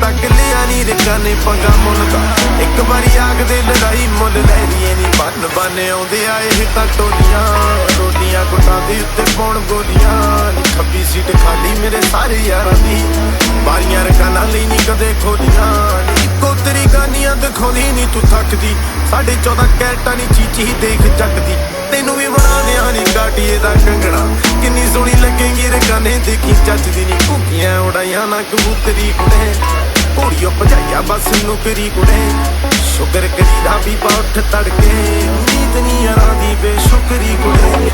ਤੱਕ ਲਿਆ ਨੀ ਰਿਕਾਂ ਨੇ ਪੰਗਾ ਮੁੱਲ ਦਾ। ਇੱਕ ਵਾਰੀ ਆਖਦੇ ਲੜਾਈ ਮੁੱਲ ਲੈ ਲਈਏ ਨੀ, ਬੰਨ ਬੰਨ ਆਉਂਦੇ ਆਏ ਇਹ ਤਾਂ ਟੋਲੀਆਂ, ਰੋਟੀਆਂ ਗੁੱਟਾਂ ਦੇ ਉੱਤੇ ਪਾਉਣ ਗੋਲੀਆਂ ਨੀ। ਖੱਬੀ ਸੀਟ ਖਾਲੀ ਮੇਰੇ ਸਾਰੇ ਯਾਰਾਂ ਦੀ, ਬਾਰੀਆਂ ਰਕਾਨਾਂ ਲਈ ਨੀ ਕਦੇ ਖੋਲੀਆਂ ਨੀ। ਇੱਕੋ ਤੇਰੀ ਗਾਨੀਆਂ ਦਿਖਾਉਂਦੀ ਨੀ ਤੂੰ ਥੱਕਦੀ, 14.5 ਕੈਰਟਾਂ ਨੀ ਚੀਚੀ ਦੇਖ ਚੱਕਦੀ। ਤੈਨੂੰ ਵੀ ਬਣਾ ਦਿਆਂ ਨੀ ਗਾਟੀਏ ਦਾ ਕੰਗਣਾ, ਕਿੰਨੀ ਸੋਹਣੀ ਲੱਗੇਗੀ ਰਕਾਨੇ ਦੇਖੀ ਚੱਜਦੀ ਨੀ। ਘੁੱਗੀਆਂ ਉਡਾਈਆਂ ਨਾ ਕਬੂਤਰੀ ਕੁੜੇ, ਘੋੜੀਓ ਭਜਾਈਆ ਬਸ ਨੁਕਰੀ ਕੁੜੇ। ਸ਼ੁਕਰ ਕਰੀਦਾ ਵੀ ਉੱਠ ਤੜਕੇ, ਨੀਂਦ ਨੀ ਯਾਰਾਂ ਦੀ ਬੇਸ਼ੁਕਰੀ ਕੁੜੇ।